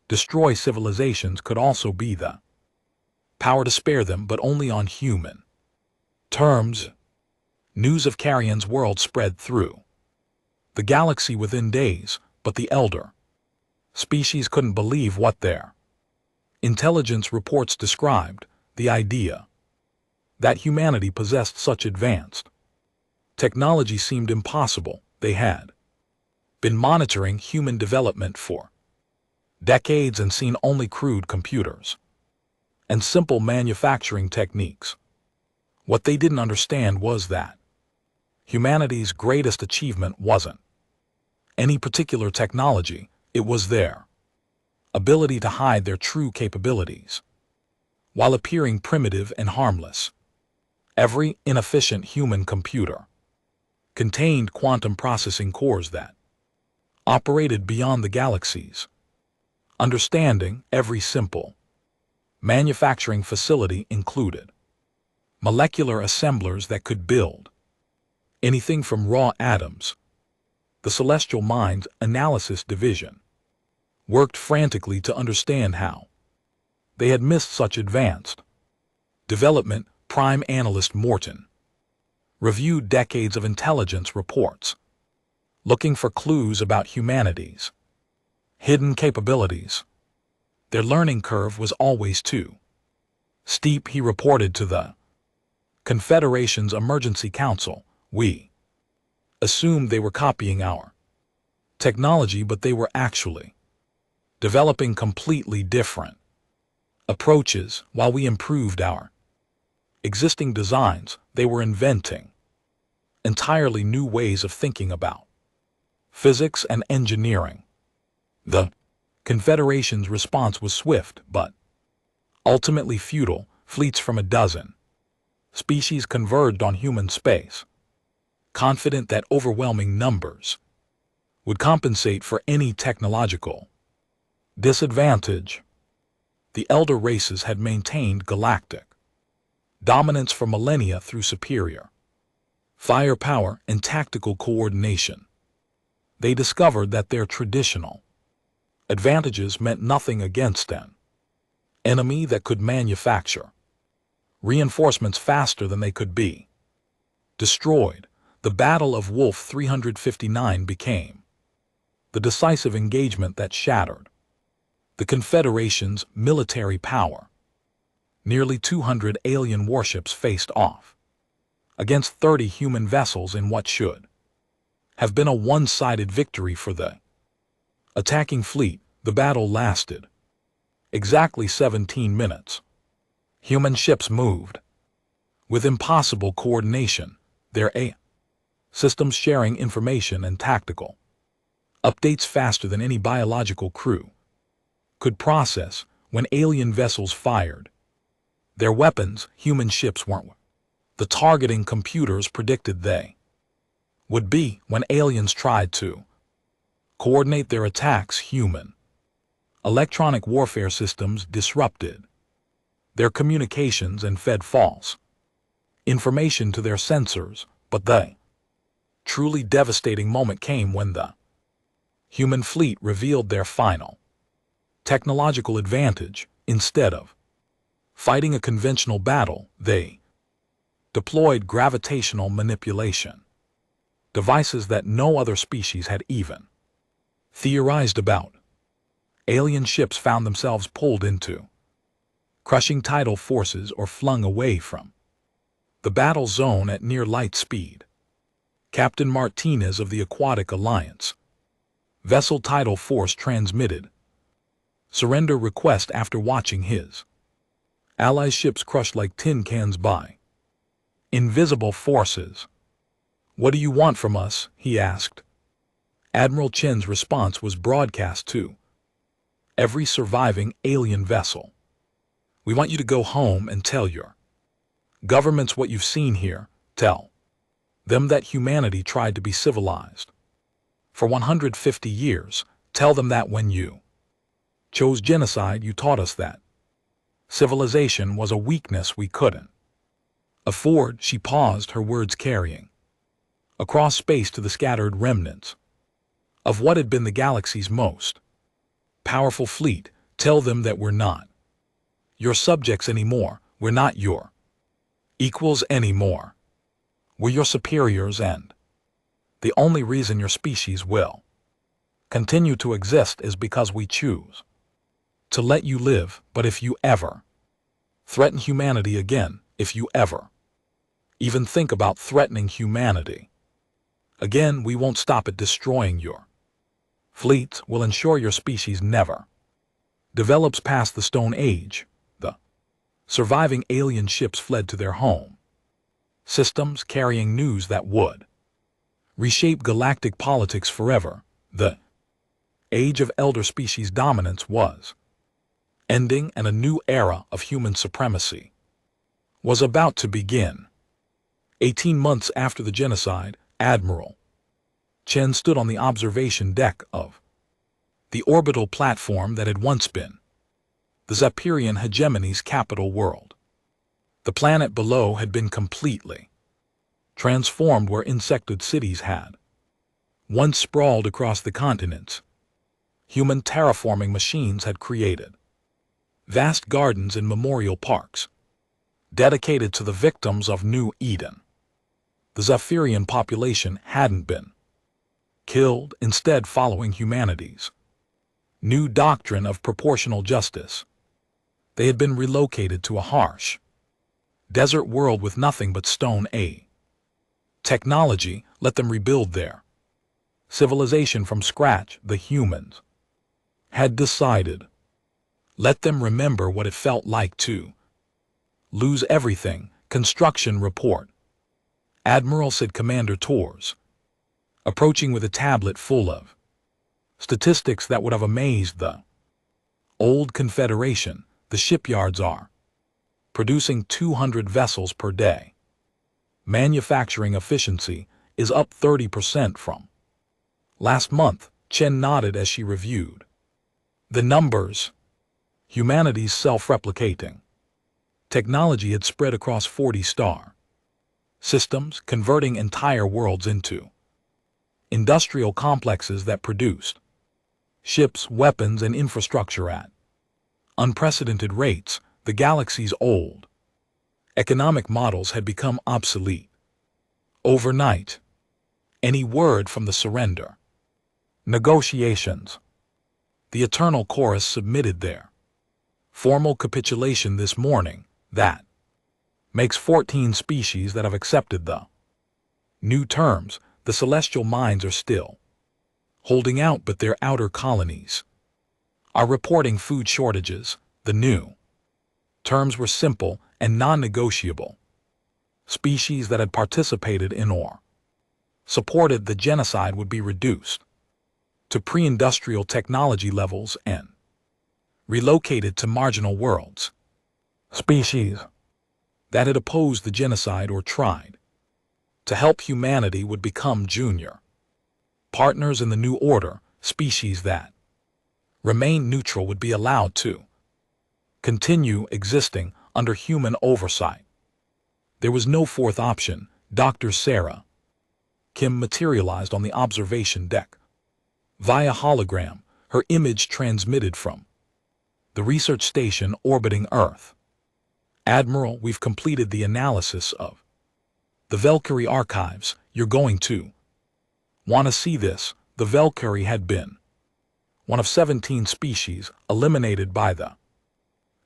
destroy civilizations could also be the power to spare them, but only on human terms. News of Carrion's world spread through the galaxy within days, but the elder species couldn't believe what their intelligence reports described. The idea that humanity possessed such advanced technology seemed impossible. They had been monitoring human development for decades and seen only crude computers and simple manufacturing techniques. What they didn't understand was that humanity's greatest achievement wasn't any particular technology, it was their ability to hide their true capabilities while appearing primitive and harmless. Every inefficient human computer contained quantum processing cores that operated beyond the galaxies. Understanding every simple manufacturing facility included molecular assemblers that could build anything from raw atoms. The Celestial Minds Analysis Division worked frantically to understand how they had missed such advanced development. Prime Analyst Morton reviewed decades of intelligence reports, looking for clues about humanity's hidden capabilities. Their learning curve was always too Steep, he reported to the Confederation's Emergency Council. We assumed they were copying our technology, but they were actually developing completely different approaches. While we improved our existing designs, they were inventing entirely new ways of thinking about physics and engineering. The Confederation's response was swift, but ultimately futile. Fleets from a dozen species converged on human space, confident that overwhelming numbers would compensate for any technological disadvantage. The elder races had maintained galactic dominance for millennia through superior firepower and tactical coordination. They discovered that their traditional advantages meant nothing against an enemy that could manufacture reinforcements faster than they could be destroyed. The Battle of Wolf 359 became the decisive engagement that shattered the Confederation's military power. Nearly 200 alien warships faced off against 30 human vessels in what should have been a one-sided victory for the attacking fleet. The battle lasted exactly 17 minutes. Human ships moved with impossible coordination, their AI systems sharing information and tactical updates faster than any biological crew could process. When alien vessels fired their weapons, human ships weren't the targeting computers predicted they would be. When aliens tried to coordinate their attacks, human electronic warfare systems disrupted their communications and fed false information to their sensors. But the truly devastating moment came when the human fleet revealed their final technological advantage. Instead of fighting a conventional battle, they deployed gravitational manipulation, devices that no other species had even theorized about. Alien ships found themselves pulled into crushing tidal forces or flung away from the battle zone at near light speed. Captain Martinez of the Aquatic Alliance vessel tidal force transmitted surrender request after watching his allies' ships crushed like tin cans by invisible forces. "What do you want from us?" he asked. Admiral Chen's response was broadcast to every surviving alien vessel. "We want you to go home and tell your governments what you've seen here. Tell them that humanity tried to be civilized for 150 years. Tell them that when you chose genocide, you taught us that civilization was a weakness we couldn't afford." She paused, her words carrying across space to the scattered remnants of what had been the galaxy's most powerful fleet. "Tell them that we're not your subjects anymore. We're not your equals anymore. We're your superiors, and the only reason your species will continue to exist is because we choose to let you live. But if you ever threaten humanity again, if you ever even think about threatening humanity again, we won't stop at destroying your fleets. We'll ensure your species never develops past the Stone Age." The surviving alien ships fled to their home systems, carrying news that would reshape galactic politics forever. The age of elder species dominance was ending, and a new era of human supremacy was about to begin. 18 months after the genocide, Admiral Chen stood on the observation deck of the orbital platform that had once been the Zapperian hegemony's capital world. The planet below had been completely transformed. Where insected cities had once sprawled across the continents, human terraforming machines had created vast gardens and memorial parks dedicated to the victims of New Eden. The Zaphirian population hadn't been killed, instead following humanity's new doctrine of proportional justice. They had been relocated to a harsh desert world with nothing but stone. Technology let them rebuild their civilization from scratch. The humans had decided. Let them remember what it felt like to lose everything. Construction report. Admiral, said Commander Torres, approaching with a tablet full of statistics that would have amazed the old Confederation. The shipyards are producing 200 vessels per day. Manufacturing efficiency is up 30% from last month. Chen nodded as she reviewed the numbers. Humanity's self-replicating technology had spread across 40-star systems, converting entire worlds into industrial complexes that produced ships, weapons, and infrastructure at unprecedented rates. The galaxy's old economic models had become obsolete overnight. Any word from the surrender negotiations? The Eternal Chorus submitted their formal capitulation this morning. That makes 14 species that have accepted the new terms. The celestial minds are still holding out, but their outer colonies are reporting food shortages. The new terms were simple and non-negotiable. Species that had participated in or supported the genocide would be reduced to pre-industrial technology levels and relocated to marginal worlds. Species that had opposed the genocide or tried to help humanity would become junior partners in the new order. Species that remained neutral would be allowed to continue existing under human oversight. There was no fourth option. Dr. Sarah Kim materialized on the observation deck. Via hologram, her image transmitted from the research station orbiting Earth. Admiral, we've completed the analysis of the Valkyrie archives. You're going to want to see this. The Valkyrie had been one of 17 species eliminated by the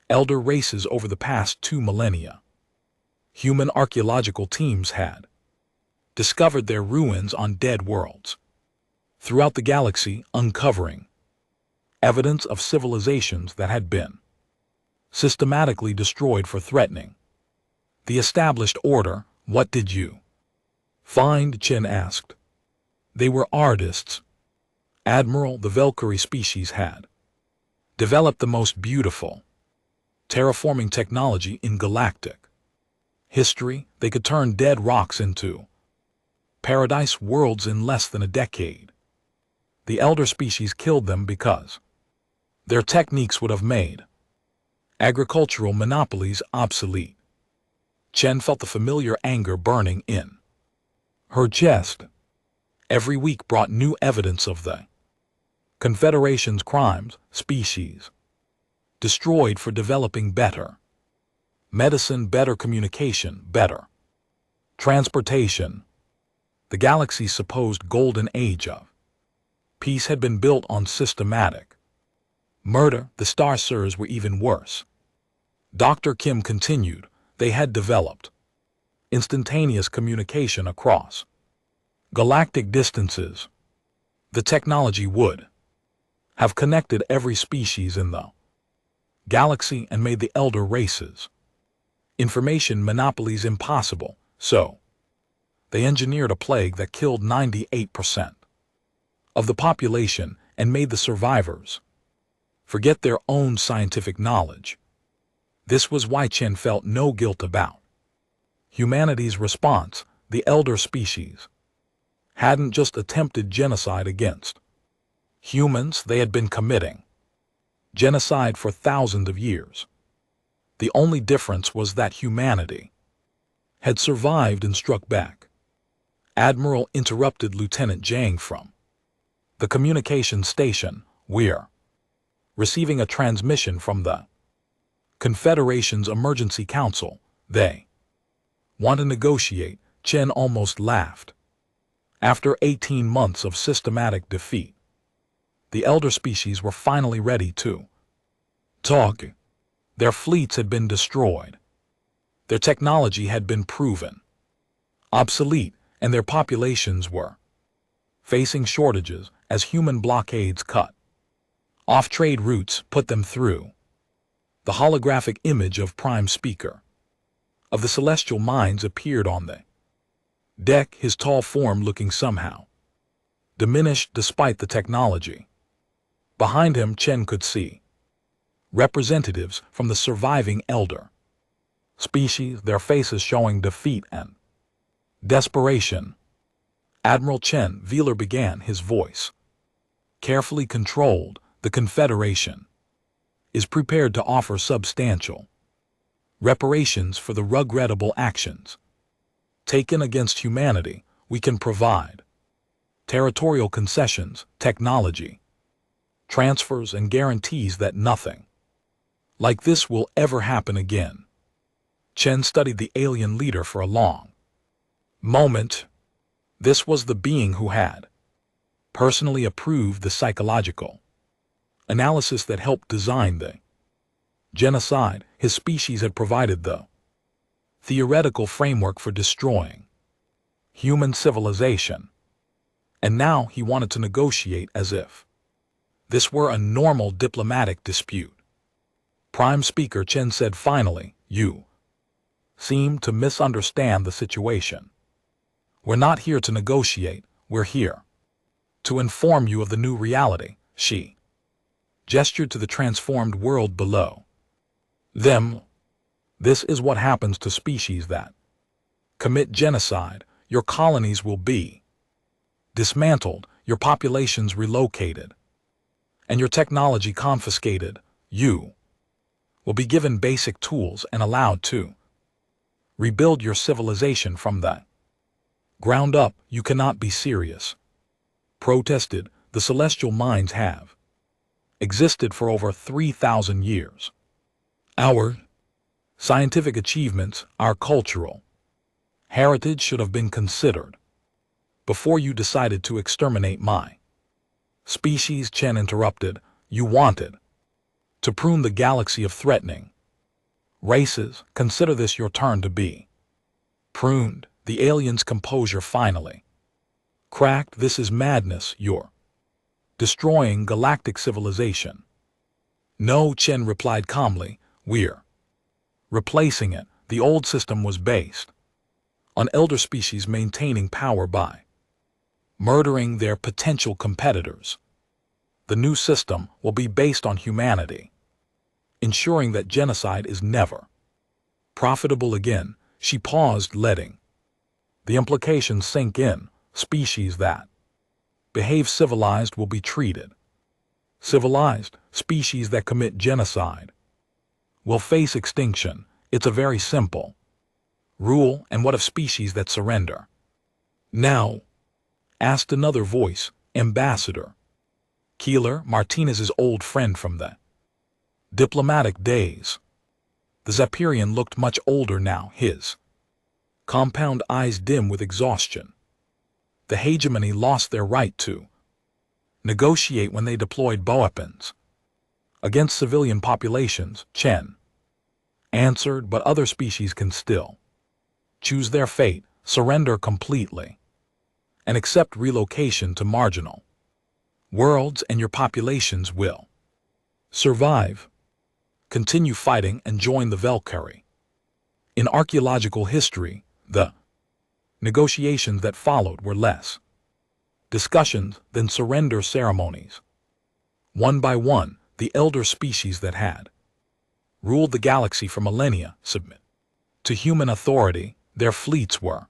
elder races over the past 2 millennia. Human archaeological teams had discovered their ruins on dead worlds throughout the galaxy, uncovering evidence of civilizations that had been systematically destroyed for threatening the established order. What did you find? Chen asked. They were artists. Admiral, the Valkyrie species had developed the most beautiful terraforming technology in galactic history. They could turn dead rocks into paradise worlds in less than a decade. The elder species killed them because their techniques would have made agricultural monopolies obsolete. Chen felt the familiar anger burning in her chest. Every week brought new evidence of the Confederation's crimes. Species destroyed for developing better medicine, better communication, better transportation. The galaxy's supposed golden age of peace had been built on systematic murder. The Star Sirs were even worse. Dr. Kim continued. They had developed instantaneous communication across galactic distances. The technology would have connected every species in the galaxy and made the elder races information monopolies impossible. So they engineered a plague that killed 98% of the population and made the survivors forget their own scientific knowledge. This was why Chen felt no guilt about humanity's response. The elder species hadn't just attempted genocide against humans, they had been committing genocide for thousands of years. The only difference was that humanity had survived and struck back. Admiral, interrupted Lieutenant Zhang from the communication station. We're receiving a transmission from the Confederation's Emergency Council. They want to negotiate. Chen almost laughed. After 18 months of systematic defeat, the elder species were finally ready to talk. Their fleets had been destroyed. Their technology had been proven obsolete, and their populations were facing shortages as human blockades cut off trade routes, put them through. The holographic image of Prime Speaker of the Celestial Minds appeared on the deck, his tall form looking somehow diminished despite the technology. Behind him, Chen could see representatives from the surviving elder species, their faces showing defeat and desperation. Admiral Chen Veeler began, his voice carefully controlled. The Confederation is prepared to offer substantial reparations for the regrettable actions taken against humanity. We can provide territorial concessions, technology transfers, and guarantees that nothing like this will ever happen again. Chen studied the alien leader for a long moment. This was the being who had personally approved the psychological analysis that helped design the genocide. His species had provided the theoretical framework for destroying human civilization. And now he wanted to negotiate as if this were a normal diplomatic dispute. Prime Speaker Chen said finally, "You seem to misunderstand the situation. We're not here to negotiate, we're here to inform you of the new reality." She gestured to the transformed world below them. "This is what happens to species that commit genocide. Your colonies will be dismantled, your populations relocated, and your technology confiscated. You will be given basic tools and allowed to rebuild your civilization from the ground up." "You cannot be serious," protested. "The Celestial Minds have existed for over 3,000 years. Our scientific achievements, our cultural heritage should have been considered before you decided to exterminate my species." Chen interrupted. "You wanted to prune the galaxy of threatening races. Consider this your turn to be pruned." The alien's composure finally cracked. "This is madness. You're destroying galactic civilization." "No," Chen replied calmly, "we're replacing it. The old system was based on elder species maintaining power by murdering their potential competitors. The new system will be based on humanity, ensuring that genocide is never profitable again." She paused, letting the implications sink in. "Species that behave civilized will be treated civilized. Species that commit genocide will face extinction. It's a very simple rule." "And what of species that surrender now?" asked another voice. Ambassador Keeler, Martinez's old friend from the diplomatic days. The Zapperian looked much older now, his compound eyes dim with exhaustion. The hegemony lost their right to negotiate when they deployed weapons against civilian populations. Chen answered, "But other species can still choose their fate, surrender completely, and accept relocation to marginal worlds, and your populations will survive, continue fighting, and join the Valkyrie." In archaeological history, the negotiations that followed were less discussions than surrender ceremonies. One by one, the elder species that had ruled the galaxy for millennia submit to human authority. Their fleets were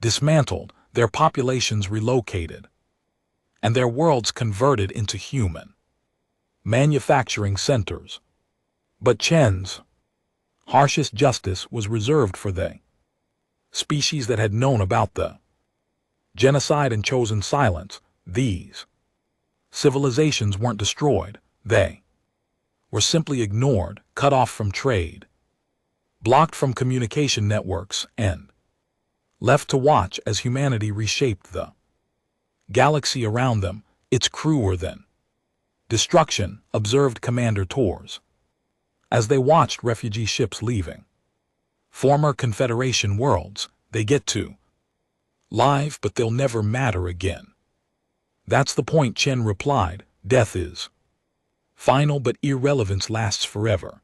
dismantled, their populations relocated, and their worlds converted into human manufacturing centers. But Chen's harshest justice was reserved for the species that had known about the genocide and chosen silence. These civilizations weren't destroyed, they were simply ignored, cut off from trade, blocked from communication networks, and left to watch as humanity reshaped the galaxy around them. "It's crueler than destruction," observed Commander Torres. as they watched refugee ships leaving former Confederation worlds. They get to live, but they'll never matter again. That's the point, Chen replied. Death is final, but irrelevance lasts forever.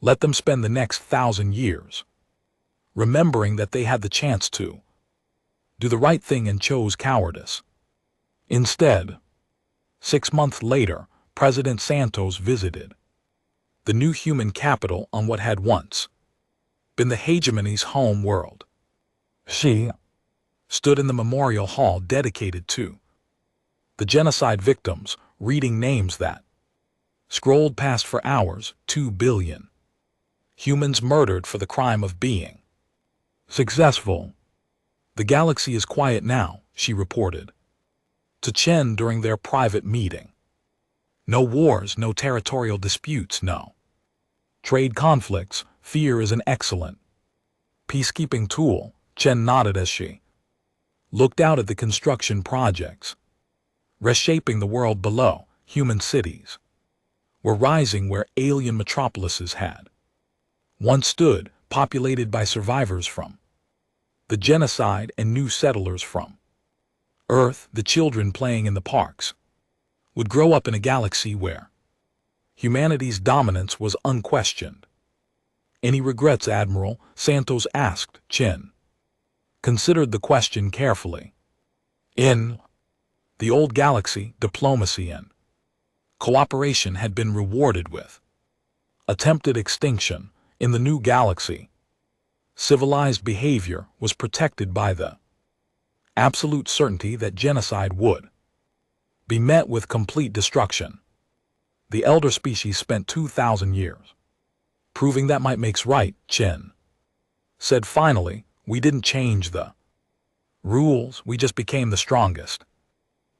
Let them spend the next 1,000 years remembering that they had the chance to do the right thing and chose cowardice. Instead, 6 months later, President Santos visited the new human capital on what had once been the hegemon's home world. She stood in the memorial hall dedicated to the genocide victims, reading names that scrolled past for hours. 2 billion humans murdered for the crime of being successful. The galaxy is quiet now, she reported to Chen during their private meeting. No wars, no territorial disputes, no trade conflicts. Fear is an excellent peacekeeping tool. Chen nodded as she looked out at the construction projects reshaping the world below. Human cities were rising where alien metropolises had once stood, populated by survivors from the genocide and new settlers from Earth. The children playing in the parks would grow up in a galaxy where humanity's dominance was unquestioned. Any regrets, Admiral? Santos asked. Chen considered the question carefully. In the old galaxy, diplomacy and cooperation had been rewarded with attempted extinction. In the new galaxy, civilized behavior was protected by the absolute certainty that genocide would be met with complete destruction. The elder species spent 2,000 years proving that might makes right, Chen said finally. We didn't change the rules, we just became the strongest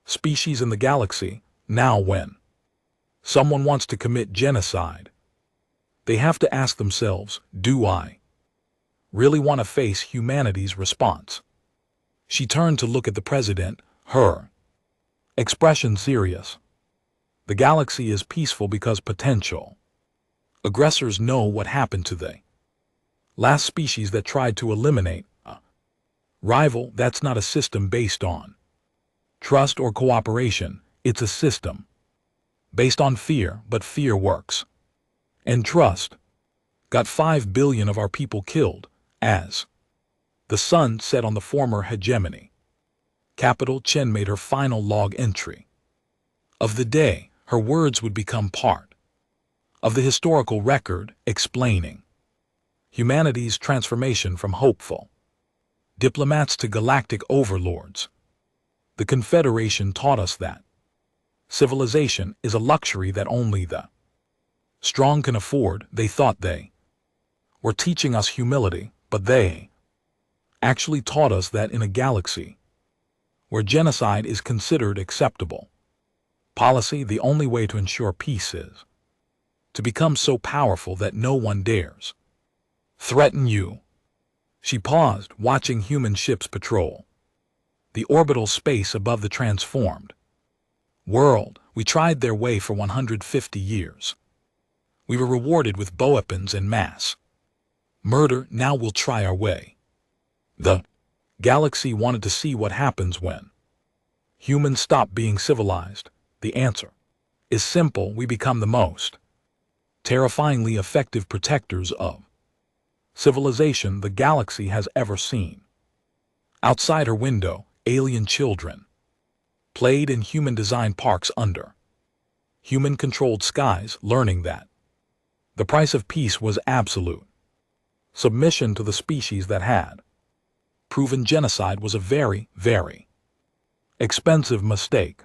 species in the galaxy. Now when someone wants to commit genocide, they have to ask themselves, do I really want to face humanity's response? She turned to look at the president, her expression serious. The galaxy is peaceful because potential aggressors know what happened to the last species that tried to eliminate a rival. That's not a system based on trust or cooperation. It's a system based on fear, but fear works. And trust got 5 billion of our people killed as the sun set on the former hegemony capital. Chen made her final log entry of the day. Her words would become part of the historical record, explaining humanity's transformation from hopeful diplomats to galactic overlords. The Confederation taught us that civilization is a luxury that only the strong can afford. They thought they were teaching us humility, but they actually taught us that in a galaxy where genocide is considered acceptable policy, the only way to ensure peace is to become so powerful that no one dares threaten you. She paused, watching human ships patrol the orbital space above the transformed world. We tried their way for 150 years. We were rewarded with weapons and mass murder. Now we'll try our way. The galaxy wanted to see what happens when humans stop being civilized. The answer is simple. We become the most terrifyingly effective protectors of civilization the galaxy has ever seen. Outside her window, alien children played in human-designed parks under human-controlled skies, learning that the price of peace was absolute submission to the species that had proven genocide was a very, very expensive mistake.